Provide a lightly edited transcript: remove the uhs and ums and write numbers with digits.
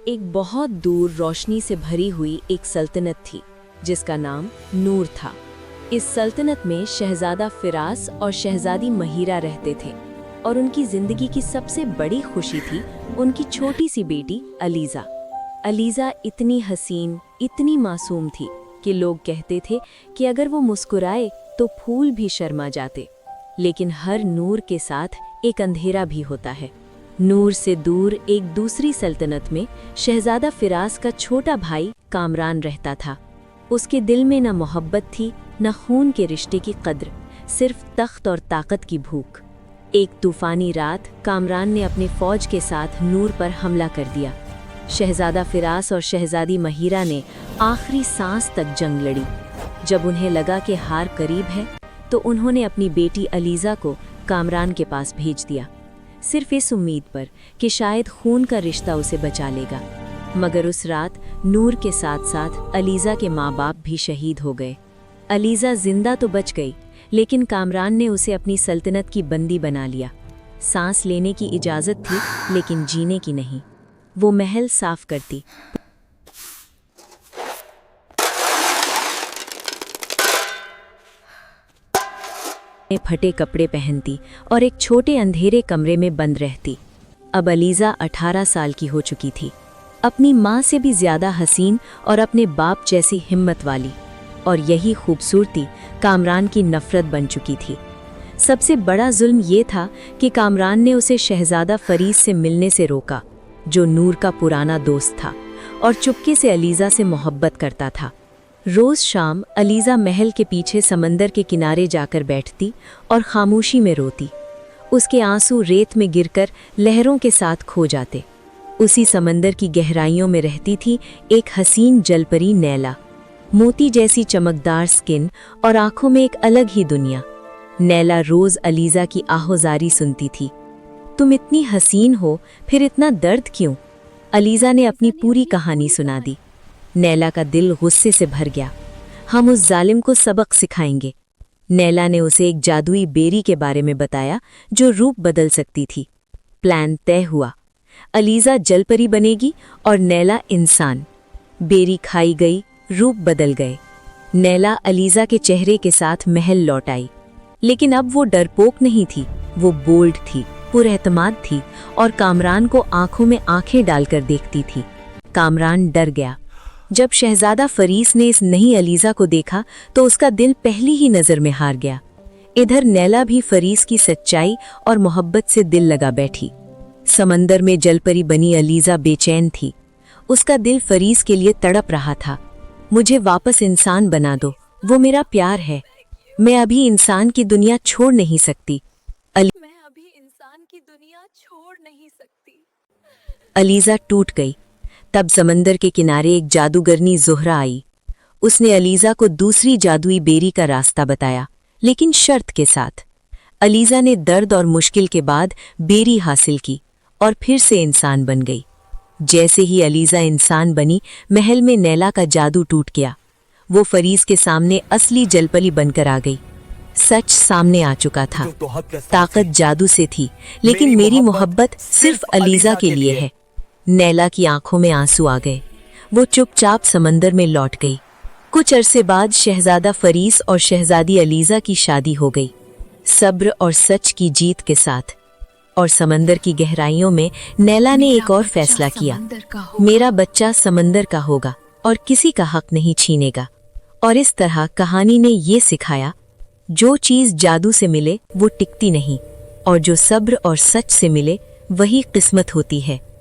एक बहुत दूर रोशनी से भरी हुई एक सल्तनत थी जिसका नाम नूर था। इस सल्तनत में शहजादा फिरास और शहजादी महिरा रहते थे और उनकी जिंदगी की सबसे बड़ी खुशी थी उनकी छोटी सी बेटी अलीज़ा। अलीज़ा इतनी हसीन, इतनी मासूम थी कि लोग कहते थे कि अगर वो मुस्कुराए तो फूल भी शर्मा जाते। लेकिन हर नूर के साथ एक अंधेरा भी होता है। नूर से दूर एक दूसरी सल्तनत में शहजादा फिरास का छोटा भाई कामरान रहता था। उसके दिल में न मोहब्बत थी, न खून के रिश्ते की कद्र, सिर्फ तख्त और ताकत की भूख। एक तूफानी रात कामरान ने अपने फौज के साथ नूर पर हमला कर दिया। शहजादा फिरास और शहजादी महिरा ने आखिरी सांस तक जंग लड़ी। जब उन्हें लगा कि हार करीब है तो उन्होंने अपनी बेटी अलीज़ा को कामरान के पास भेज दिया, सिर्फ इस उम्मीद पर कि शायद खून का रिश्ता उसे बचा लेगा। मगर उस रात नूर के साथ साथ अलीज़ा के माँ बाप भी शहीद हो गए। अलीज़ा जिंदा तो बच गई, लेकिन कामरान ने उसे अपनी सल्तनत की बंदी बना लिया। सांस लेने की इजाज़त थी लेकिन जीने की नहीं। वो महल साफ करती, फटे कपड़े पहनती और एक छोटे अंधेरे कमरे में बंद रहती। अब अलीज़ा 18 साल की हो चुकी थी, अपनी माँ से भी ज़्यादा हसीन और अपने बाप जैसी हिम्मत वाली। और यही खूबसूरती कामरान की नफ़रत बन चुकी थी। सबसे बड़ा जुल्म ये था कि कामरान ने उसे शहजादा फरीस से मिलने से रोका, जो नूर का पुराना दोस्त था और चुपके से अलीज़ा से मोहब्बत करता था। रोज़ शाम अलीज़ा महल के पीछे समंदर के किनारे जाकर बैठती और खामोशी में रोती। उसके आंसू रेत में गिरकर लहरों के साथ खो जाते। उसी समंदर की गहराइयों में रहती थी एक हसीन जलपरी नैला, मोती जैसी चमकदार स्किन और आंखों में एक अलग ही दुनिया। नैला रोज़ अलीज़ा की आहोजारी सुनती थी। तुम इतनी हसीन हो, फिर इतना दर्द क्यों? अलीज़ा ने अपनी पूरी कहानी सुना दी। नैला का दिल गुस्से से भर गया। हम उस जालिम को सबक सिखाएंगे। नैला ने उसे एक जादुई बेरी के बारे में बताया जो रूप बदल सकती थी। प्लान तय हुआ। अलीज़ा जलपरी बनेगी और नैला इंसान। बेरी खाई गई, रूप बदल गए। नैला अलीज़ा के चेहरे के साथ महल लौट आई। लेकिन अब वो डरपोक नहीं थी, वो बोल्ड थी, पुरएतमाद थी और कामरान को आंखों में आंखें डालकर देखती थी। कामरान डर गया। जब शहजादा फरीस ने इस नई अलीज़ा को देखा तो उसका दिल पहली ही नज़र में हार गया। इधर नैला भी फरीस की सच्चाई और मोहब्बत से दिल लगा बैठी। समंदर में जलपरी बनी अलीज़ा बेचैन थी। उसका दिल फरीस के लिए तड़प रहा था। मुझे वापस इंसान बना दो, वो मेरा प्यार है। मैं अभी इंसान की दुनिया छोड़ नहीं सकती। अलीज़ा टूट गई। तब समंदर के किनारे एक जादूगरनी ज़ुहरा आई। उसने अलीज़ा को दूसरी जादुई बेरी का रास्ता बताया, लेकिन शर्त के साथ। अलीज़ा ने दर्द और मुश्किल के बाद बेरी हासिल की और फिर से इंसान बन गई। जैसे ही अलीज़ा इंसान बनी, महल में नैला का जादू टूट गया। वो फरीस के सामने असली जलपरी बनकर आ गई। सच सामने आ चुका था। ताकत जादू से थी, लेकिन मेरी मोहब्बत सिर्फ अलीज़ा के लिए है। नैला की आंखों में आंसू आ गए। वो चुपचाप समंदर में लौट गई। कुछ अरसे बाद शहजादा फरीस और शहजादी अलीज़ा की शादी हो गई, सब्र और सच की जीत के साथ। और समंदर की गहराइयों में नैला ने एक और फैसला किया, मेरा बच्चा समंदर का होगा और किसी का हक नहीं छीनेगा। और इस तरह कहानी ने ये सिखाया, जो चीज़ जादू से मिले वो टिकती नहीं, और जो सब्र और सच से मिले वही किस्मत होती है।